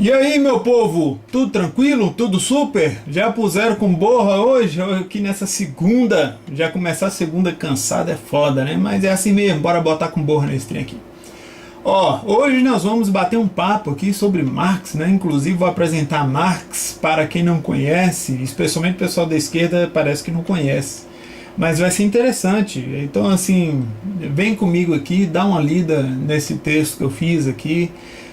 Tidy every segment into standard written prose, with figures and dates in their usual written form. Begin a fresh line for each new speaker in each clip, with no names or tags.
E aí, meu povo, tudo tranquilo? Tudo super? Já puseram com borra hoje? Aqui nessa segunda, já começar a segunda cansada é foda, né? Mas é assim mesmo, bora botar com borra nesse trem aqui. Ó, hoje nós vamos bater um papo aqui sobre Marx, né? Inclusive vou apresentar Marx para quem não conhece, especialmente o pessoal da esquerda parece que não conhece. Mas vai ser interessante, então assim, vem comigo aqui, dá uma lida nesse texto que eu fiz aqui,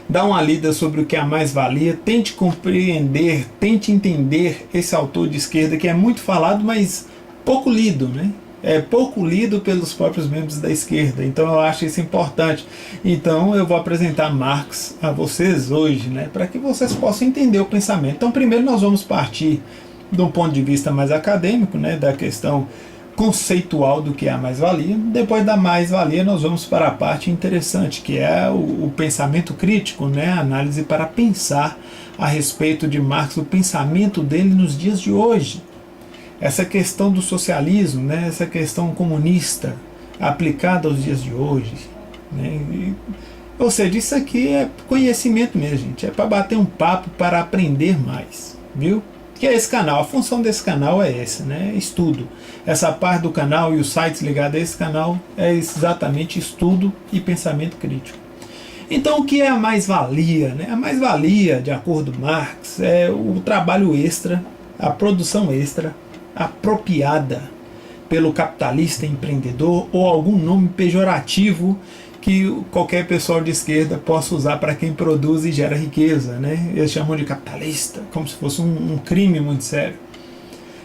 dá uma lida sobre o que é a mais-valia, tente compreender, tente entender esse autor de esquerda que é muito falado, mas pouco lido, né? É pouco lido pelos próprios membros da esquerda, então eu acho isso importante. Então eu vou apresentar Marx a vocês hoje, né, para que vocês possam entender o pensamento. Então primeiro nós vamos partir de um ponto de vista mais acadêmico, né, da questão conceitual do que é a mais-valia. Depois da mais-valia nós vamos para a parte interessante, que é o pensamento crítico, né? A análise para pensar a respeito de Marx, o pensamento dele nos dias de hoje. Essa questão do socialismo, né? Essa questão comunista aplicada aos dias de hoje, né? Ou seja, isso aqui é conhecimento mesmo, gente. É para bater um papo, para aprender mais, viu? Que é esse canal, a função desse canal é essa, né? Estudo. Essa parte do canal e os sites ligados a esse canal é exatamente estudo e pensamento crítico. Então o que é a mais-valia, né? A mais-valia, de acordo com Marx, é o trabalho extra, a produção extra, apropriada pelo capitalista empreendedor ou algum nome pejorativo que qualquer pessoal de esquerda possa usar para quem produz e gera riqueza, né? Eles chamam de capitalista, como se fosse um crime muito sério.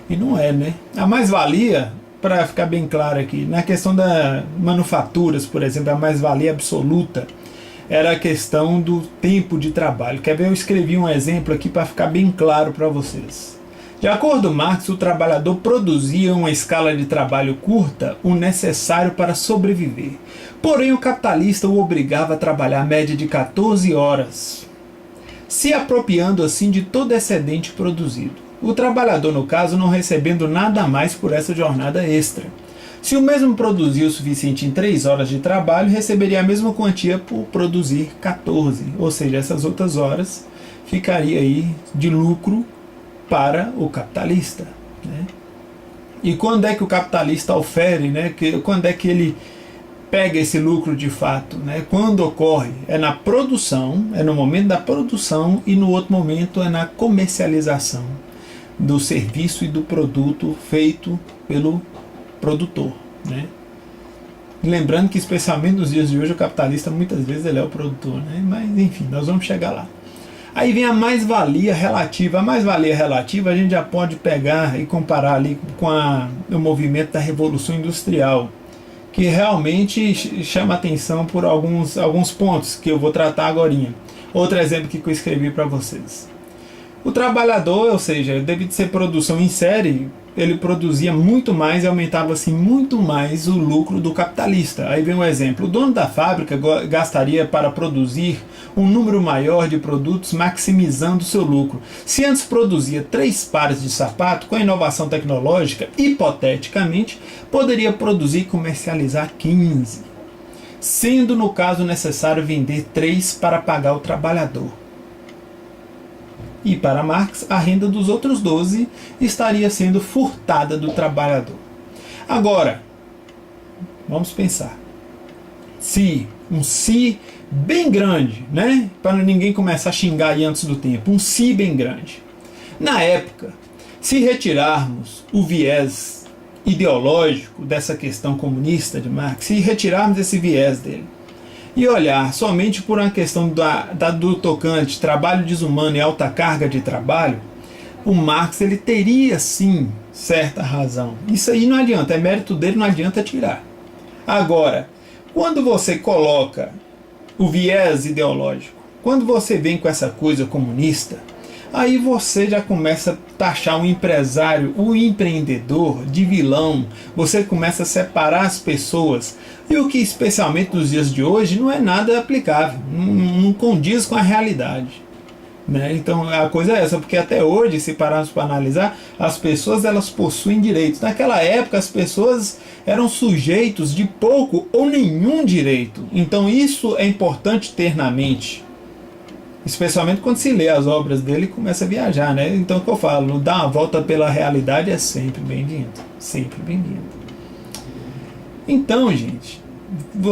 E não é, né? A mais-valia, para ficar bem claro aqui, na questão das manufaturas, por exemplo, a mais-valia absoluta era a questão do tempo de trabalho. Quer ver? Eu escrevi um exemplo aqui para ficar bem claro para vocês. De acordo com Marx, o trabalhador produzia uma escala de trabalho curta o necessário para sobreviver. Porém, o capitalista o obrigava a trabalhar a média de 14 horas, se apropriando assim de todo excedente produzido. O trabalhador, no caso, não recebendo nada mais por essa jornada extra. Se o mesmo produzia o suficiente em 3 horas de trabalho, receberia a mesma quantia por produzir 14. Ou seja, essas outras horas ficaria aí de lucro para o capitalista, né? E quando é que o capitalista ofere, né? Quando é que ele pega esse lucro de fato, né? Quando ocorre? É na produção, é no momento da produção, e no outro momento é na comercialização do serviço e do produto feito pelo produtor, né? Lembrando que especialmente nos dias de hoje o capitalista muitas vezes ele é o produtor, né? Mas enfim, nós vamos chegar lá. Aí vem a mais-valia relativa. A mais-valia relativa a gente já pode pegar e comparar ali com o movimento da Revolução Industrial, que realmente chama atenção por alguns pontos que eu vou tratar agora. Outro exemplo que eu escrevi para vocês. O trabalhador, ou seja, devido ser produção em série, ele produzia muito mais e aumentava assim muito mais o lucro do capitalista. Aí vem um exemplo: o dono da fábrica gastaria para produzir um número maior de produtos, maximizando seu lucro. Se antes produzia 3 pares de sapato, com a inovação tecnológica, hipoteticamente, poderia produzir e comercializar 15, sendo no caso necessário vender 3 para pagar o trabalhador. E para Marx, a renda dos outros 12 estaria sendo furtada do trabalhador. Agora, vamos pensar. Um se bem grande, né? Para ninguém começar a xingar aí antes do tempo. Um se bem grande. Na época, se retirarmos o viés ideológico dessa questão comunista de Marx, se retirarmos esse viés dele, e olhar somente por uma questão do tocante trabalho desumano e alta carga de trabalho, o Marx ele teria sim certa razão. Isso aí não adianta, é mérito dele, não adianta tirar. Agora, quando você coloca o viés ideológico, quando você vem com essa coisa comunista, aí você já começa a taxar o empresário, o empreendedor de vilão, você começa a separar as pessoas, e o que especialmente nos dias de hoje não é nada aplicável, não condiz com a realidade, né? Então a coisa é essa, porque até hoje, se pararmos para analisar, as pessoas elas possuem direitos. Naquela época as pessoas eram sujeitos de pouco ou nenhum direito, então isso é importante ter na mente. Especialmente quando se lê as obras dele e começa a viajar, né? Então o que eu falo, dar uma volta pela realidade é sempre bem-vindo. Sempre bem-vindo. Então, gente,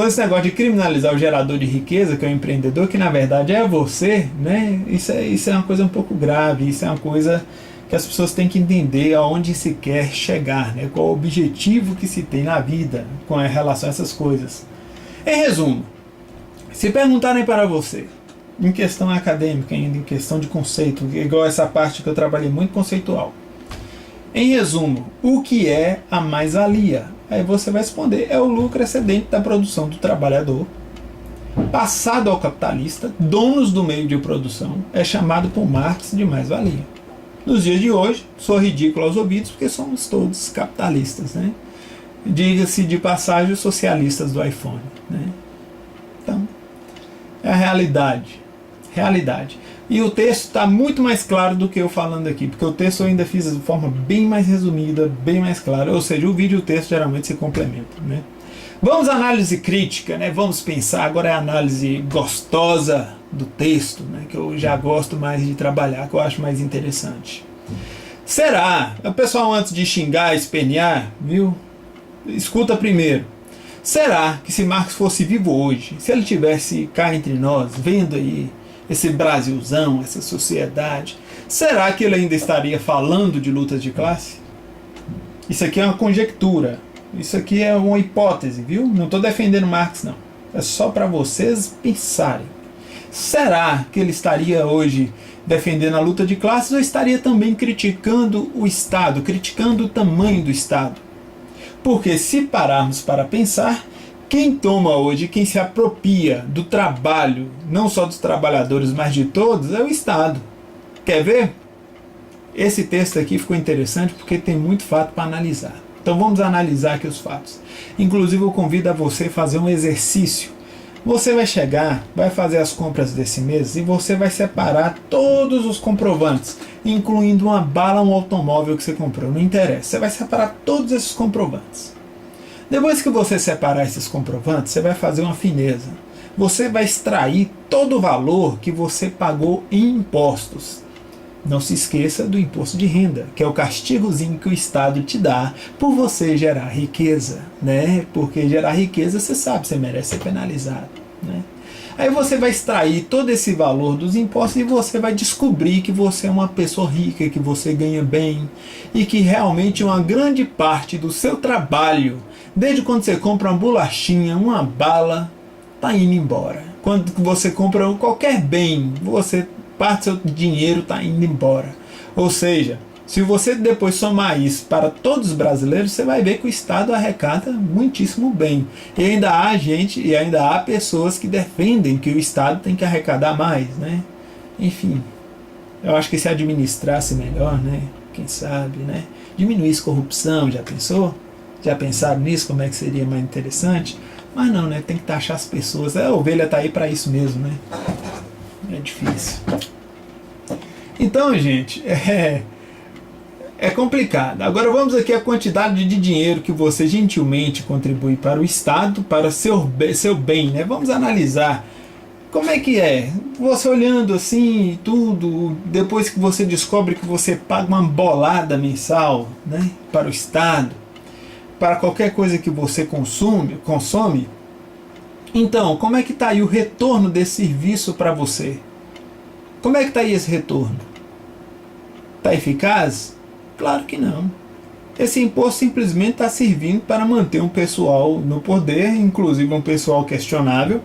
esse negócio de criminalizar o gerador de riqueza, que é o empreendedor, que na verdade é você, né? Isso é uma coisa um pouco grave, isso é uma coisa que as pessoas têm que entender aonde se quer chegar, né? Qual o objetivo que se tem na vida com relação a essas coisas. Em resumo, se perguntarem para você, em questão acadêmica ainda, em questão de conceito, igual essa parte que eu trabalhei muito conceitual. Em resumo, o que é a mais-valia? Aí você vai responder, é o lucro excedente da produção do trabalhador, passado ao capitalista, donos do meio de produção, é chamado por Marx de mais-valia. Nos dias de hoje, sou ridículo aos ouvidos porque somos todos capitalistas, né? Diga-se de passagem os socialistas do iPhone, né? Então, é a realidade. Realidade. E o texto está muito mais claro do que eu falando aqui, porque o texto eu ainda fiz de forma bem mais resumida, bem mais clara, ou seja, o vídeo e o texto geralmente se complementam, né? Vamos à análise crítica, né? Vamos pensar, agora é a análise gostosa do texto, né? Que eu já gosto mais de trabalhar, que eu acho mais interessante. Será? O pessoal, antes de xingar, espernear, viu? Escuta primeiro. Será que se Marx fosse vivo hoje, se ele tivesse cá entre nós, vendo aí esse Brasilzão, essa sociedade, será que ele ainda estaria falando de lutas de classe? Isso aqui é uma conjectura, isso aqui é uma hipótese, viu? Não estou defendendo Marx, não. É só para vocês pensarem. Será que ele estaria hoje defendendo a luta de classes ou estaria também criticando o Estado, criticando o tamanho do Estado? Porque se pararmos para pensar, quem toma hoje, quem se apropria do trabalho, não só dos trabalhadores, mas de todos, é o Estado. Quer ver? Esse texto aqui ficou interessante porque tem muito fato para analisar. Então vamos analisar aqui os fatos. Inclusive eu convido a você a fazer um exercício. Você vai chegar, vai fazer as compras desse mês e você vai separar todos os comprovantes, incluindo uma bala, um automóvel que você comprou, não interessa. Você vai separar todos esses comprovantes. Depois que você separar esses comprovantes, você vai fazer uma fineza. Você vai extrair todo o valor que você pagou em impostos. Não se esqueça do imposto de renda, que é o castigozinho que o Estado te dá por você gerar riqueza, né? Porque gerar riqueza, você sabe, você merece ser penalizado, né? Aí você vai extrair todo esse valor dos impostos e você vai descobrir que você é uma pessoa rica, que você ganha bem e que realmente uma grande parte do seu trabalho, desde quando você compra uma bolachinha, uma bala, está indo embora. Quando você compra qualquer bem, parte do seu dinheiro está indo embora. Ou seja, se você depois somar isso para todos os brasileiros, você vai ver que o Estado arrecada muitíssimo bem. E ainda há gente, e ainda há pessoas que defendem que o Estado tem que arrecadar mais, né? Enfim, eu acho que se administrasse melhor, né? Quem sabe, né? Diminuísse corrupção, já pensou? Já pensaram nisso, como é que seria mais interessante? Mas não, né? Tem que taxar as pessoas. A ovelha está aí para isso mesmo, né? É difícil. Então, gente, é complicado. Agora vamos aqui à quantidade de dinheiro que você gentilmente contribui para o Estado, para seu bem, né? Vamos analisar como é que é. Você olhando assim tudo, depois que você descobre que você paga uma bolada mensal, né, para o Estado, para qualquer coisa que você consome. Então, como é que está aí o retorno desse serviço para você? Como é que está aí esse retorno? Está eficaz? Claro que não. Esse imposto simplesmente está servindo para manter um pessoal no poder, inclusive um pessoal questionável,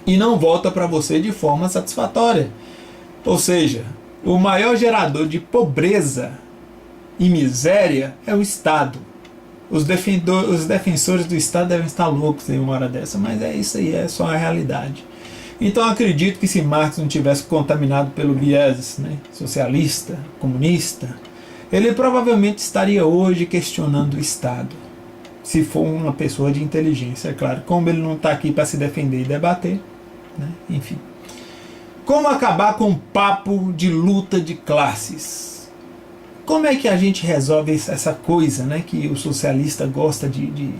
e não volta para você de forma satisfatória. Ou seja, o maior gerador de pobreza e miséria é o Estado. Os defensores do Estado devem estar loucos em uma hora dessa, mas é isso aí, é só a realidade. Então acredito que se Marx não tivesse contaminado pelo viés, né, socialista, comunista, ele provavelmente estaria hoje questionando o Estado. Se for uma pessoa de inteligência, é claro. Como ele não está aqui para se defender e debater, né? Enfim. Como acabar com o papo de luta de classes? Como é que a gente resolve essa coisa, né, que o socialista gosta de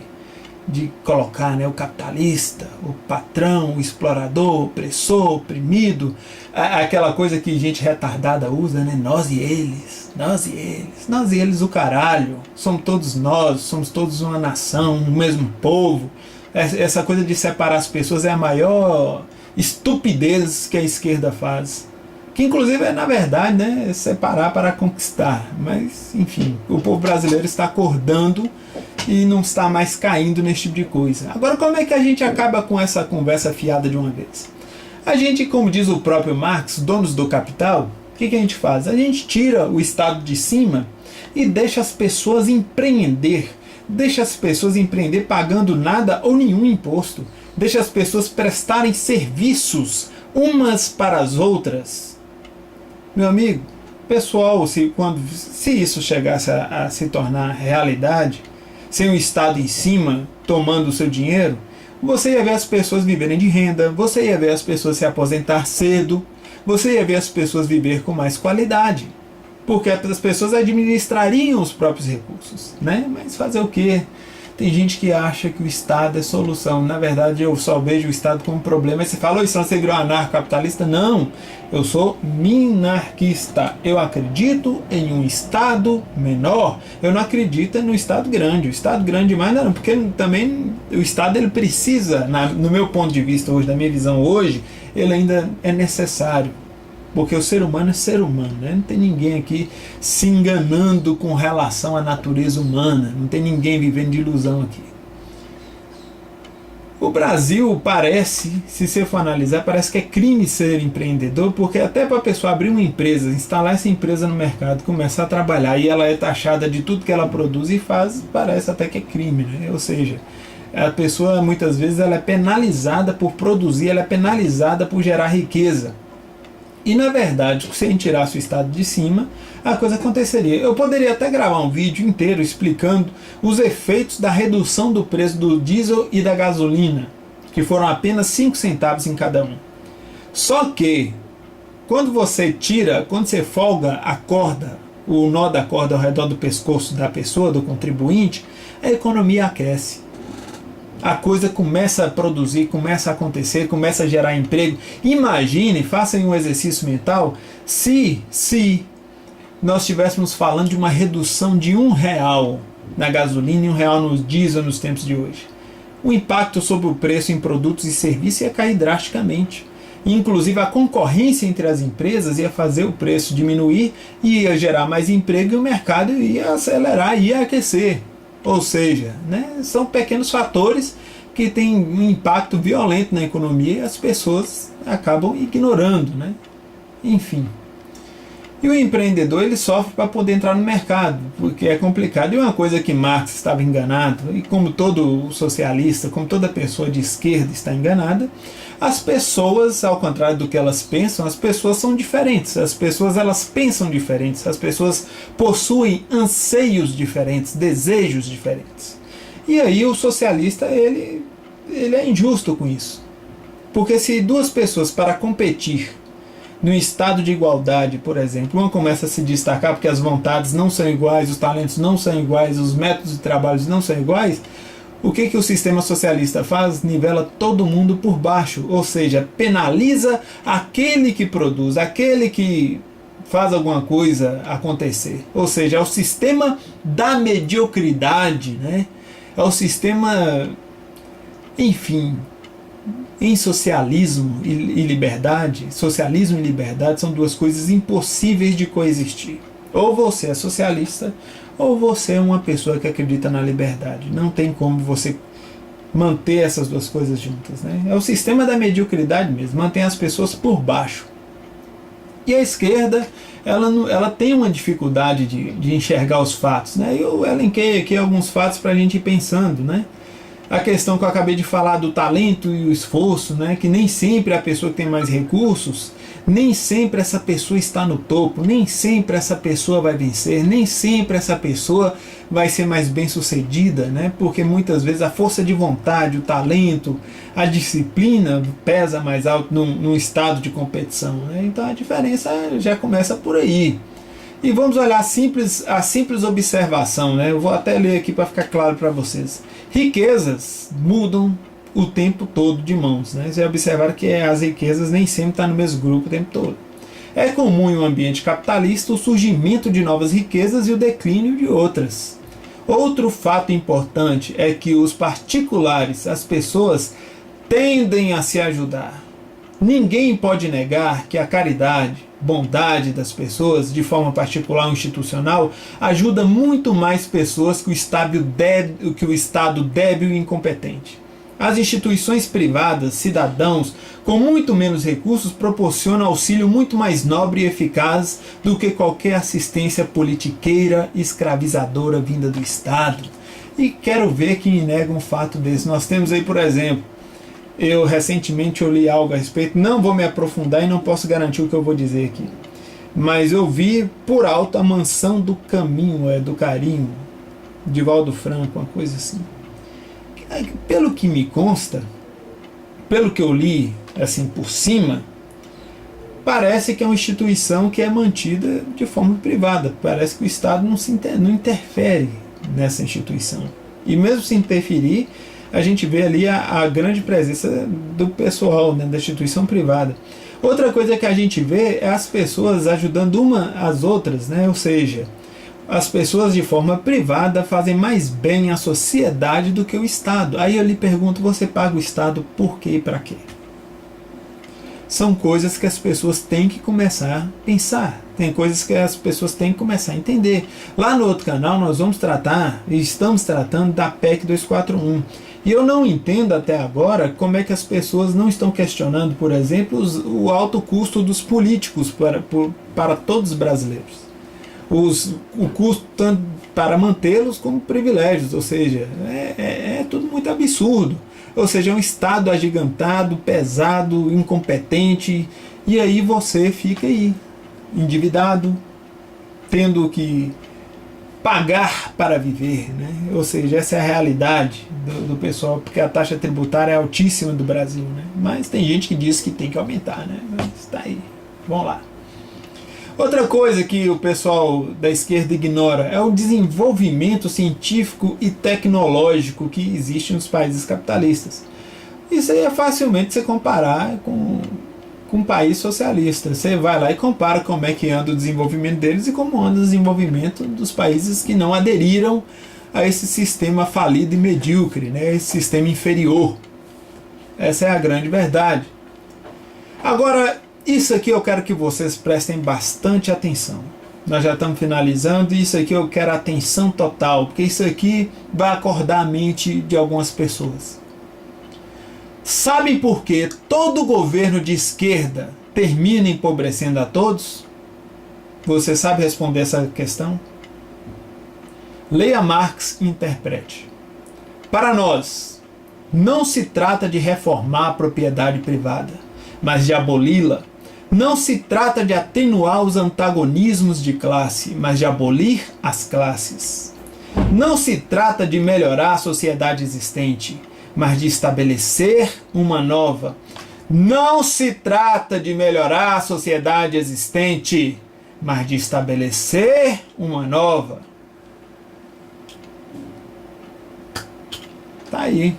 de colocar, né, o capitalista, o patrão, o explorador, o opressor, o oprimido, aquela coisa que gente retardada usa, né, nós e eles, nós e eles o caralho, somos todos uma nação, um mesmo povo. Essa coisa de separar as pessoas é a maior estupidez que a esquerda faz. Que inclusive é, na verdade, né, separar para conquistar. Mas, enfim, o povo brasileiro está acordando e não está mais caindo nesse tipo de coisa. Agora, como é que a gente acaba com essa conversa fiada de uma vez? A gente, como diz o próprio Marx, donos do capital, o que a gente faz? A gente tira o Estado de cima e deixa as pessoas empreender. Deixa as pessoas empreender pagando nada ou nenhum imposto. Deixa as pessoas prestarem serviços umas para as outras. Meu amigo, pessoal, se isso chegasse a se tornar realidade, sem o Estado em cima tomando o seu dinheiro, você ia ver as pessoas viverem de renda, você ia ver as pessoas se aposentar cedo, você ia ver as pessoas viver com mais qualidade, porque as pessoas administrariam os próprios recursos, né? Mas fazer o quê? Tem gente que acha que o Estado é solução. Na verdade, eu só vejo o Estado como problema. Aí você fala, isso você virou anarcocapitalista? Não, eu sou minarquista. Eu acredito em um Estado menor. Eu não acredito no Estado grande. O Estado grande demais não, porque também o Estado ele precisa, no meu ponto de vista hoje, da minha visão hoje, ele ainda é necessário. Porque o ser humano é ser humano, né? Não tem ninguém aqui se enganando com relação à natureza humana, não tem ninguém vivendo de ilusão aqui. O Brasil parece, se você for analisar, parece que é crime ser empreendedor, porque até para a pessoa abrir uma empresa, instalar essa empresa no mercado, começar a trabalhar e ela é taxada de tudo que ela produz e faz, parece até que é crime, né? Ou seja, a pessoa muitas vezes ela é penalizada por produzir, ela é penalizada por gerar riqueza. E na verdade, se a gente tirasse o Estado de cima, a coisa aconteceria. Eu poderia até gravar um vídeo inteiro explicando os efeitos da redução do preço do diesel e da gasolina, que foram apenas 5 centavos em cada um. Só que, quando você folga a corda, o nó da corda ao redor do pescoço da pessoa, do contribuinte, a economia aquece. A coisa começa a produzir, começa a acontecer, começa a gerar emprego. Imagine, façam um exercício mental, se nós estivéssemos falando de uma redução de R$1 na gasolina e R$1 no diesel nos tempos de hoje. O impacto sobre o preço em produtos e serviços ia cair drasticamente. Inclusive a concorrência entre as empresas ia fazer o preço diminuir, ia gerar mais emprego e o mercado ia acelerar, ia aquecer. Ou seja, né, são pequenos fatores que têm um impacto violento na economia e as pessoas acabam ignorando, né? Enfim. E o empreendedor ele sofre para poder entrar no mercado, porque é complicado. E uma coisa que Marx estava enganado, e como todo socialista, como toda pessoa de esquerda está enganada, as pessoas, ao contrário do que elas pensam, as pessoas são diferentes, as pessoas elas pensam diferentes, as pessoas possuem anseios diferentes, desejos diferentes. E aí o socialista ele é injusto com isso, porque se duas pessoas para competir no estado de igualdade, por exemplo, uma começa a se destacar porque as vontades não são iguais, os talentos não são iguais, os métodos de trabalho não são iguais, o que o sistema socialista faz? Nivela todo mundo por baixo, ou seja, penaliza aquele que produz, aquele que faz alguma coisa acontecer. Ou seja, é o sistema da mediocridade, né? É o sistema, enfim, em socialismo e liberdade, socialismo e liberdade são duas coisas impossíveis de coexistir. Ou você é socialista, ou você é uma pessoa que acredita na liberdade. Não tem como você manter essas duas coisas juntas, né? É o sistema da mediocridade mesmo, mantém as pessoas por baixo. E a esquerda, ela tem uma dificuldade de enxergar os fatos, né? Eu elenquei aqui alguns fatos para a gente ir pensando, né? A questão que eu acabei de falar do talento e o esforço, né? Que nem sempre a pessoa que tem mais recursos, nem sempre essa pessoa está no topo, nem sempre essa pessoa vai vencer, nem sempre essa pessoa vai ser mais bem sucedida, né? Porque muitas vezes a força de vontade, o talento, a disciplina pesa mais alto num estado de competição, né? Então a diferença já começa por aí. E vamos olhar a simples observação, né? Eu vou até ler aqui para ficar claro para vocês. Riquezas mudam o tempo todo de mãos, né? Vocês observaram que as riquezas nem sempre estão no mesmo grupo o tempo todo. É comum em um ambiente capitalista o surgimento de novas riquezas e o declínio de outras. Outro fato importante é que os particulares, as pessoas, tendem a se ajudar. Ninguém pode negar que a caridade, bondade das pessoas, de forma particular ou institucional, ajuda muito mais pessoas que o Estado débil e incompetente. As instituições privadas, cidadãos com muito menos recursos, proporcionam auxílio muito mais nobre e eficaz do que qualquer assistência politiqueira escravizadora vinda do Estado. E quero ver quem nega um fato desse. Nós temos aí, por exemplo, eu recentemente li algo a respeito, não vou me aprofundar e não posso garantir o que eu vou dizer aqui. Mas eu vi por alto a Mansão do Caminho, do Carinho, de Valdo Franco, uma coisa assim. Pelo que me consta, pelo que eu li assim por cima, parece que é uma instituição que é mantida de forma privada. Parece que o Estado não interfere nessa instituição. E mesmo se interferir, a gente vê ali a grande presença do pessoal, né, da instituição privada. Outra coisa que a gente vê é as pessoas ajudando uma às outras, né? Ou seja, as pessoas de forma privada fazem mais bem à sociedade do que o Estado. Aí eu lhe pergunto, você paga o Estado por quê e para quê? São coisas que as pessoas têm que começar a pensar. Tem coisas que as pessoas têm que começar a entender. Lá no outro canal nós vamos tratar, e estamos tratando, da PEC 241. E eu não entendo até agora como é que as pessoas não estão questionando, por exemplo, o alto custo dos políticos para todos os brasileiros. O custo tanto para mantê-los como privilégios, ou seja, é tudo muito absurdo. Ou seja, é um Estado agigantado, pesado, incompetente, e aí você fica aí, endividado, tendo que pagar para viver, né? Ou seja, essa é a realidade do pessoal, porque a taxa tributária é altíssima do Brasil, né? Mas tem gente que diz que tem que aumentar, né? Mas está aí, vamos lá. Outra coisa que o pessoal da esquerda ignora é o desenvolvimento científico e tecnológico que existe nos países capitalistas. Isso aí é facilmente você comparar com um país socialista. Você vai lá e compara como é que anda o desenvolvimento deles e como anda o desenvolvimento dos países que não aderiram a esse sistema falido e medíocre, né? Esse sistema inferior. Essa é a grande verdade. Agora, isso aqui eu quero que vocês prestem bastante atenção. Nós já estamos finalizando e isso aqui eu quero atenção total, porque isso aqui vai acordar a mente de algumas pessoas. Sabem por que todo governo de esquerda termina empobrecendo a todos? Você sabe responder essa questão? Leia Marx e interprete. Para nós, não se trata de reformar a propriedade privada, mas de aboli-la. Não se trata de atenuar os antagonismos de classe, mas de abolir as classes. Não se trata de melhorar a sociedade existente, mas de estabelecer uma nova. Não se trata de melhorar a sociedade existente, mas de estabelecer uma nova. Tá aí.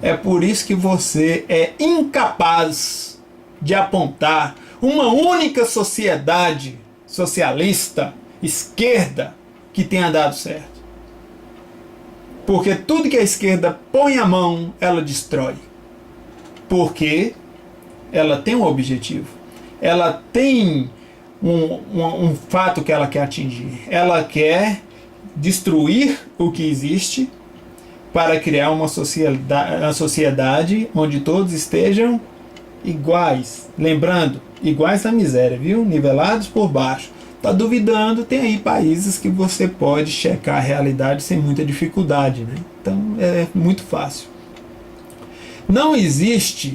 É por isso que você é incapaz de apontar uma única sociedade socialista, esquerda, que tenha dado certo. Porque tudo que a esquerda põe a mão, ela destrói. Porque ela tem um objetivo. Ela tem um fato que ela quer atingir. Ela quer destruir o que existe para criar uma sociedade onde todos estejam iguais. Lembrando, iguais à miséria, viu? Nivelados por baixo. Tá duvidando? Tem aí países que você pode checar a realidade sem muita dificuldade, né? Então é muito fácil. Não existe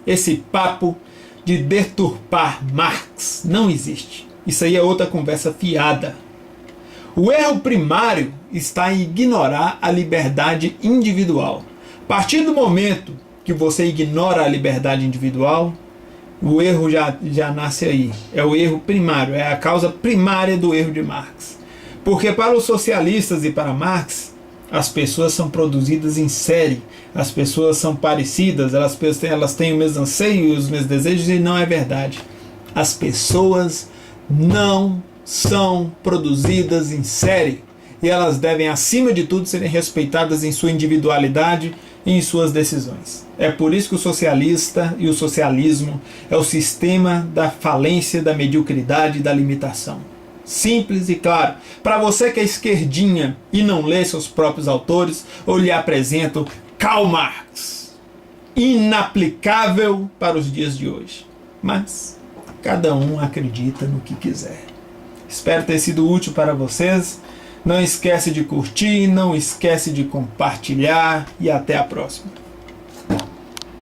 esse papo de deturpar Marx. Não existe. Isso aí é outra conversa fiada. O erro primário está em ignorar a liberdade individual. A partir do momento que você ignora a liberdade individual, O erro já nasce aí. É o erro primário, é a causa primária do erro de Marx. Porque para os socialistas e para Marx, as pessoas são produzidas em série, as pessoas são parecidas, elas têm o mesmo anseio e os mesmos desejos, e não é verdade. As pessoas não são produzidas em série, e elas devem, acima de tudo, serem respeitadas em sua individualidade e em suas decisões. É por isso que o socialista e o socialismo é o sistema da falência, da mediocridade e da limitação. Simples e claro. Para você que é esquerdinha e não lê seus próprios autores, eu lhe apresento Karl Marx. Inaplicável para os dias de hoje. Mas cada um acredita no que quiser. Espero ter sido útil para vocês. Não esquece de curtir, não esquece de compartilhar e até a próxima.